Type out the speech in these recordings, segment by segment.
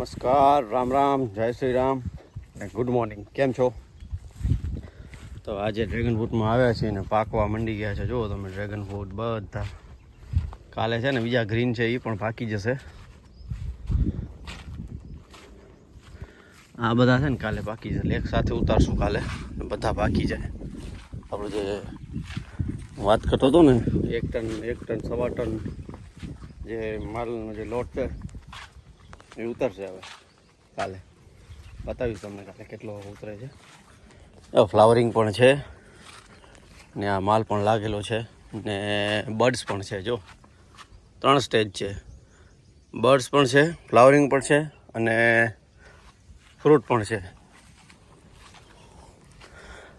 નમસ્કાર, રામ રામ, જય શ્રી રામ અને ગુડ મોર્નિંગ. કેમ છો? તો આજે ડ્રેગન ફ્રૂટમાં આવ્યા છીએ ને પાકવા મંડી ગયા છે. જુઓ તમે ડ્રેગન ફ્રૂટ બધા. કાલે છે ને બીજા ગ્રીન છે એ પણ પાકી જશે. આ બધા છે ને કાલે પાકી જશે. એક સાથે ઉતારશું કાલે, બધા પાકી જાય. આપણે જે વાત કરતો હતો ને 1 ટન 1.25 ટન જે માલનો જે લોટ છે એ ઉતરશે હવે કાલે. બતાવીશ તમને કાલે કેટલો ઉતરે છે. ફ્લાવરિંગ પણ છે ને આ માલ પણ લાગેલો છે ને બર્ડ્સ પણ છે. જો 3 સ્ટેજ છે. બર્ડ્સ પણ છે, ફ્લાવરિંગ પણ છે અને ફ્રૂટ પણ છે.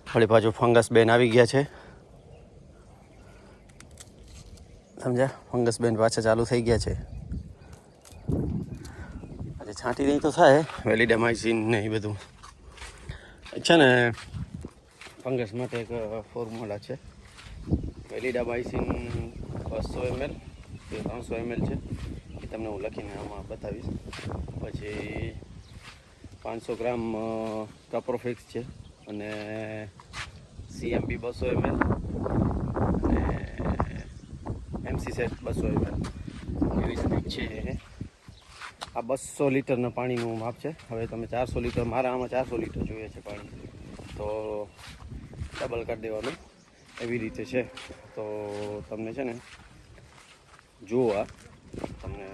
ફરી પાછું ફંગસ બેન આવી ગયા છે. સમજ્યા? ફંગસ બેન પાછા ચાલુ થઈ ગયા છે. આજે છાંટી નહીં તો થાય વેલિડામાઇસિન ને એ બધું છે ને. ફંગસ માટે એક ફોર્મ્યુલા છે. વેલિડામાઇસિન 200 ml કે 300 ml છે. એ તમને હું લખીને આમાં બતાવીશ. પછી 500 ગ્રામ કપ્રોફિક્સ છે અને CMB 200 ml અને MC સેટ 200 ml એવી સ્પીડ છે. આ 200 લીટરના પાણીનું માપ છે. હવે તમે 400 લીટર, મારા આમાં 400 લીટર જોઈએ છે પાણી, તો ડબલ કરી દેવાનું એવી રીતે છે. તો તમને છે ને જુઓ, આ તમને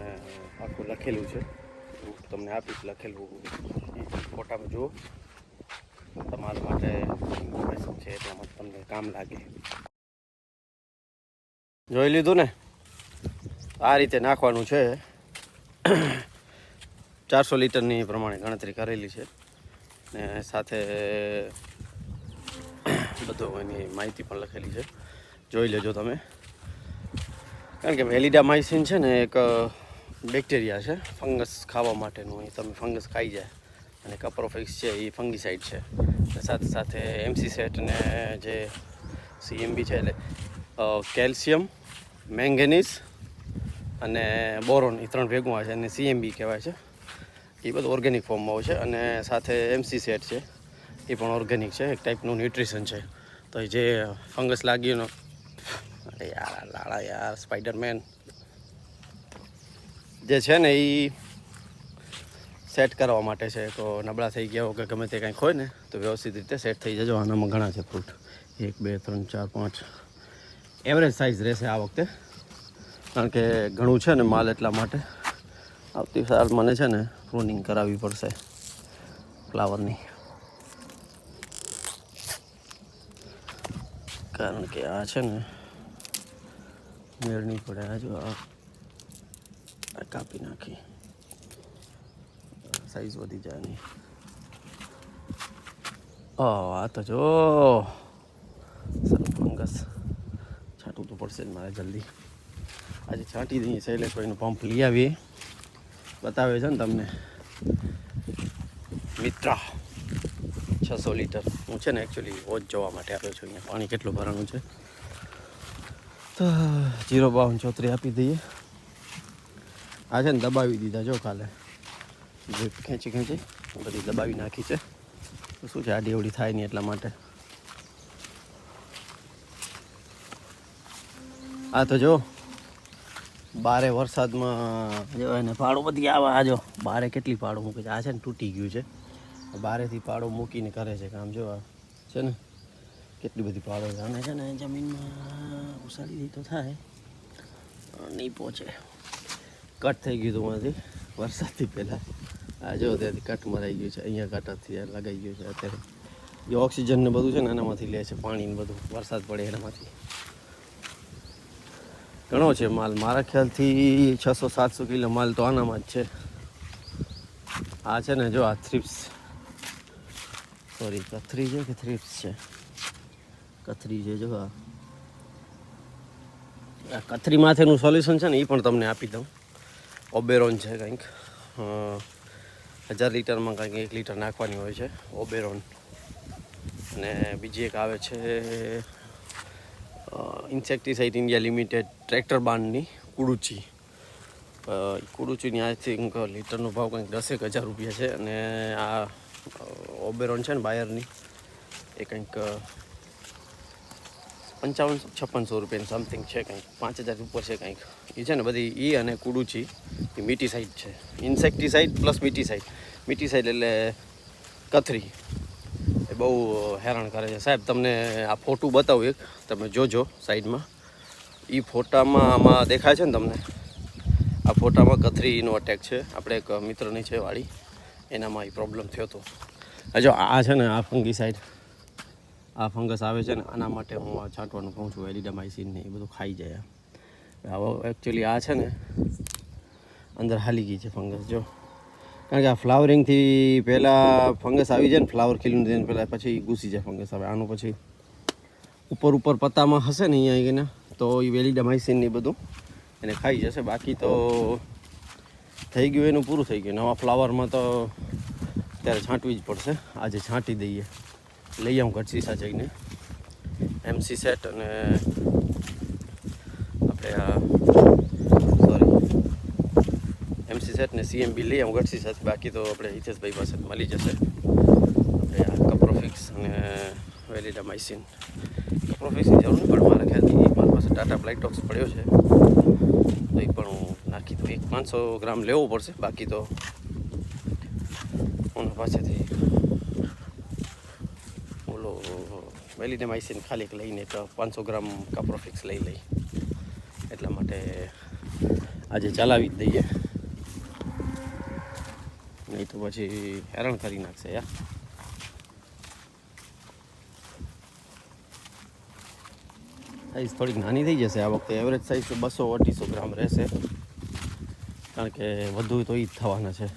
આખું લખેલું છે, તમને આપીશ લખેલું ફોટામાં. જુઓ, તમારા માટે ઇન્ફોર્મેશન છે એટલા માટે તમને કામ લાગે. જોઈ લીધું ને? આ રીતે નાખવાનું છે. 400 લીટરની પ્રમાણે ગણતરી કરેલી છે ને સાથે બધું એની માહિતી પણ લખેલી છે. જોઈ લેજો તમે. કારણ કે વેલિડામાઇસિન છે ને એક બેક્ટેરિયા છે ફંગસ ખાવા માટેનું. એ તમે ફંગસ ખાઈ જાય. અને કપ્રોફિક્સ છે એ ફંગીસાઇડ છે. સાથે સાથે MC સેટ ને જે CMB છે એટલે કેલ્શિયમ, મેંગેનીઝ અને બોરોન, એ 3 ભેગું આવે છે અને CMB કહેવાય છે. એ બધું ઓર્ગેનિક ફોર્મમાં હોય છે. અને સાથે MC સેટ છે એ પણ ઓર્ગેનિક છે, એક ટાઈપનું ન્યુટ્રિશન છે. તો જે ફંગસ લાગ્યું, અરે યાર લાળા યાર, સ્પાઈડરમેન જે છે ને એ સેટ કરવા માટે છે. તો નબળા થઈ ગયા હોય કે ગમે તે કંઈક હોય ને તો વ્યવસ્થિત રીતે સેટ થઈ જજો. આનામાં ઘણા છે ફ્રૂટ, 1 2 3 4 5. એવરેજ સાઇઝ રહેશે આ વખતે, કારણ કે ઘણું છે ને માલ, એટલા માટે આવતી સાલ મને છે ને પ્રૂનિંગ કરાવવી પડશે ફ્લાવરની. કારણ કે આ છે ને મેળ નહીં પડે. આ જો આ કાપી નાખી, સાઈઝ વધી જાય નહીં. આ તો જો ફંગસ છાંટવું તો પડશે જ મારે જલ્દી. આજે છાંટી દઈએ. શૈલેષભાઈનું પંપ લઈ આવીએ. બતાવે છે ને તમને મિત્રા 600 લીટર. હું છે ને એકચ્યુઅલી વોચ જોવા માટે આવ્યો છું. અહીંયા પાણી કેટલું ભરાણું છે. તો 05234 આપી દઈએ. આ છે ને દબાવી દીધા જો કાલે, જે ખેંચી બધી દબાવી નાખી છે. તો શું છે, આડી અવડી થાય નહીં એટલા માટે. આ તો જો બારે વરસાદમાં જો એને પાડો બધી આવે. આ જો બારે કેટલી પાડો મૂકે છે. આ છે ને તૂટી ગયું છે. બારેથી પાડો મૂકીને કરે છે કામ. જો આ છે ને કેટલી બધી પાડો છે. અને છે ને જમીનમાં ઉસાડી દઈ તો થાય, નહીં પહોંચે. કટ થઈ ગયું હતું એમાંથી વરસાદથી પહેલાં. આ જો ત્યાંથી કટ મરાઈ ગયું છે. અહીંયા કટથી લગાઈ ગયું છે. અત્યારે જે ઓક્સિજન ને બધું છે ને એનામાંથી લે છે, પાણી ને બધું. વરસાદ પડે એનામાંથી. ઘણો છે માલ. મારા ખ્યાલથી 600-700 કિલો માલ તો આનામાં જ છે. આ છે ને જો આ થ્રિપ્સ, સોરી કથરી છે કે થ્રિપ્સ છે? કથરી છે. જો આ કથરી માથેનું સોલ્યુશન છે ને એ પણ તમને આપી દઉં. ઓબેરોન છે કંઈક, 1000 લીટરમાં કંઈક 1 લીટર નાખવાની હોય છે ઓબેરોન. અને બીજી એક આવે છે ઇન્સેક્ટિસાઇડ ઇન્ડિયા લિમિટેડ ટ્રેક્ટર બાન્ડની કુડુચી. કુડુચીની આઈ થિંક લીટરનો ભાવ કંઈક 10,000 રૂપિયા છે. અને આ ઓબેરોન છે ને બાયરની એ કંઈક 55-5600 રૂપિયાની સમથિંગ છે, કંઈક 5,000 ઉપર છે કંઈક. એ છે ને બધી એ અને કુડુચી એ મીટીસાઇડ છે, ઇન્સેક્ટિસાઇડ પ્લસ મીટીસાઇડ. મીટીસાઇડ એટલે કથરી. એ બહુ હેરાન કરે છે સાહેબ. તમને આ ફોટો બતાવું એક, તમે જોજો સાઈડમાં. એ ફોટામાં આમાં દેખાય છે ને તમને, આ ફોટામાં કથરીનો અટેક છે. આપણે એક મિત્રની છે વાડી, એનામાં એ પ્રોબ્લેમ થયો હતો. જો આ છે ને આ ફંગીસાઇડ, આ ફંગસ આવે છે ને આના માટે હું આ છાંટવાનું કહું છું. એલિડામાઇસિન ને એ બધું ખાઈ જાય. હવે એકચ્યુઅલી આ છે ને અંદર હાલી ગઈ છે ફંગસ. જો કારણ કે આ ફ્લાવરિંગથી પહેલાં ફંગસ આવી જાય ને, ફ્લાવર ખીલું થઈને પહેલાં પછી ઘૂસી જાય ફંગસ. હવે આનું પછી ઉપર પત્તામાં હશે ને અહીંયા તો એ વેલિડામાઇસિન ને બધું એને ખાઈ જશે. બાકી તો થઈ ગયું, એનું પૂરું થઈ ગયું. નવા ફ્લાવરમાં તો ત્યારે છાંટવી જ પડશે. આજે છાંટી દઈએ. લઈ આવું ઘટસીસા જઈને MC સેટ અને આપણે આ MC સેટ ને CMB લઈ આવું ઘટસીસાથી. બાકી તો આપણે હિતેશભાઈ પાસે મળી જશે. આપણે આ કપ્રોફિક્સ અને વેલિડામાઇસિન. કપ્રોફિક્સની જરૂર નહીં પણ મારા ખ્યાલથી મારી પાસે ટાટા બ્લાઇટોક્સ પડ્યો છે, તો એ પણ હું નાખી દઉં. 500 ગ્રામ લેવો પડશે. બાકી તો ઓના પાસેથી વેલિડામાઇસિન ખાલી લઈને તો 500 ગ્રામ કપ્રોફિક્સ લઈ એટલા માટે આજે ચલાવી જ દઈએ, નહીં તો પછી હેરાન કરી નાખશે યાર. સાઈઝ થોડીક નાની થઈ જશે આ વખતે. એવરેજ સાઈઝ તો 200-250 ગ્રામ રહેશે, કારણ કે વધુ તો એ જ થવાના છે.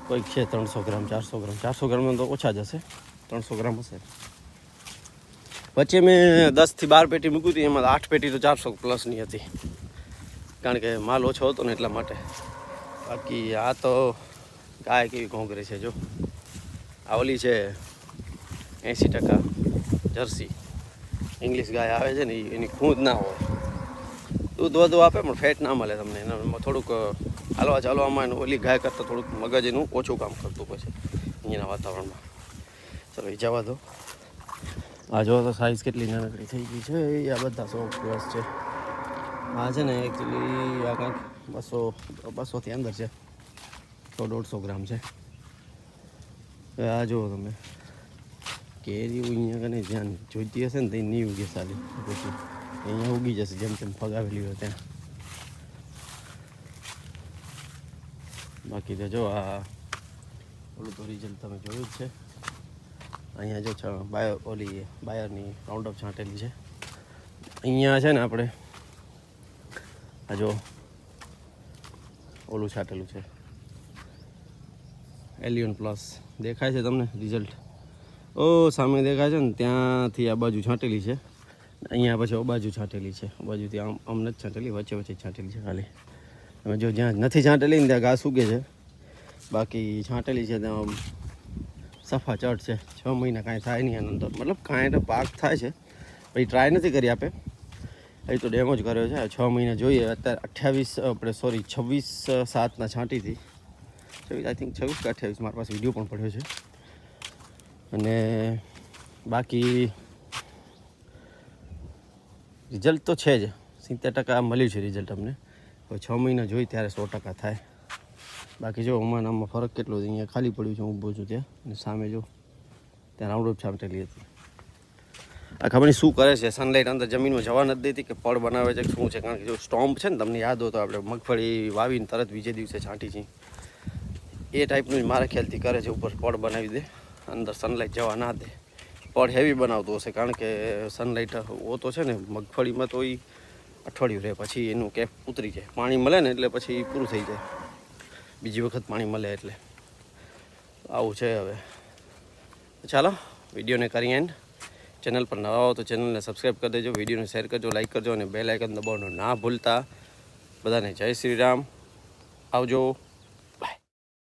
કોઈક છે 300 ગ્રામ, 400 ગ્રામ. 400 ગ્રામમાં તો ઓછા જ હશે, 300 ગ્રામ હશે. વચ્ચે મેં 10 થી 12 પેટી મૂકી હતી, એમાં 8 પેટી તો 400 પ્લસની હતી, કારણ કે માલ ઓછો હતો ને એટલા માટે. બાકી આ તો ગાય કેવી ઘોંઘરે છે. જો આ ઓલી છે 80% જર્સી ઇંગ્લિશ ગાય આવે છે ને, એની ખૂંદ ના હોય, દૂધ વધુ આપે પણ ફેટ ના મળે તમને. એના થોડુંક હાલવા ચાલવામાં ઓલી ગાય કરતાં થોડુંક મગજ એનું ઓછું કામ કરતું પછી અહીંયાના વાતાવરણમાં. ચલો એ જવા દો. આ જો તો સાઈઝ કેટલી નાનકડી થઈ ગઈ છે. આ બધા 100+ છે. આ છે ને એકચ્યુઅલી આ કંઈક 200થી અંદર છે, 100-150 ગ્રામ છે. આ જુઓ તમે, કેરી અહીંયા કને ધ્યાન જોઈતી હશે ને તો નહીં ઉગે સારી, પછી અહીંયા ઉગી જશે જેમ તેમ ફગાવેલી હોય ત્યાં. બાકી તો જો આ ઓલું તો રિઝલ્ટ તમે જોયું જ છે. અહીંયા જો ઓલી બાયરની રાઉન્ડઅપ છાંટેલી છે. અહીંયા છે ને આપણે આ જો ઓલું છાંટેલું છે એલિયન પ્લસ. દેખાય છે તમને રિઝલ્ટ? ઓ સામે દેખાય છે ને, ત્યાંથી આ બાજુ છાંટેલી છે, અહીંયા પછી આ બાજુ છાંટેલી છે. આ બાજુથી આમ નથી છાંટેલી, વચ્ચે છાંટેલી છે ખાલી. તમે જો જ્યાં નથી છાંટેલી ને ત્યાં ઘાસ ઉગે છે, બાકી છાંટેલી છે ત્યાં સફા ચડ છે. 6 મહિના કાંઈ થાય નહીં આનંદ, મતલબ કાંઈ તો પાક થાય છે, પછી ટ્રાય નથી કરી આપે, એ તો ડેમો જ કર્યો છે. 6 મહિના જોઈએ. અત્યારે 26/7 છાંટી હતી. આઈ થિંક 26 કે 28, મારી પાસે વિડીયો પણ પડ્યો છે. અને બાકી રિઝલ્ટ તો છે જ, 70% મળ્યું છે રિઝલ્ટ અમને. હવે 6 મહિના જોઈ ત્યારે 100% થાય. બાકી જો આમાં ફરક કેટલો છે. અહીંયા ખાલી પડ્યું છે, હું ઊભો છું ત્યાં, અને સામે જો ત્યાં રાઉન્ડઅપ છાંટેલી હતી. આ ખબર નહીં શું કરે છે, સનલાઇટ અંદર જમીનમાં જવા નથી દેતી કે પડ બનાવે છે શું છે. કારણ કે જો સ્ટોમ્પ છે ને, તમને યાદ હોય તો આપણે મગફળી વાવીને તરત બીજે દિવસે છાંટી છીએ, એ ટાઈપનું મારા ખ્યાલથી કરે છે. ઉપર પડ બનાવી દે, અંદર સનલાઇટ જવા ના દે. પડ હેવી બનાવતો હશે, કારણ કે સનલાઇટ ઓતો છે ને મગફળીમાં તો એ અઠવાડિયું રહે, પછી એનું કેપ ઉતરી જાય. પાણી મળે ને એટલે પછી પૂરું થઈ જાય, બીજી વખત પાણી મળે એટલે. આવું છે. હવે ચાલો વિડીયોને કરી એન્ડ. ચેનલ પર નવા હો તો ચેનલને સબસ્ક્રાઈબ કરી દેજો, વિડીયોને શેર કરજો, લાઈક કરજો, અને બેલ આઇકન દબાવવાનું ના ભૂલતા. બધાને જય શ્રી રામ. આવજો.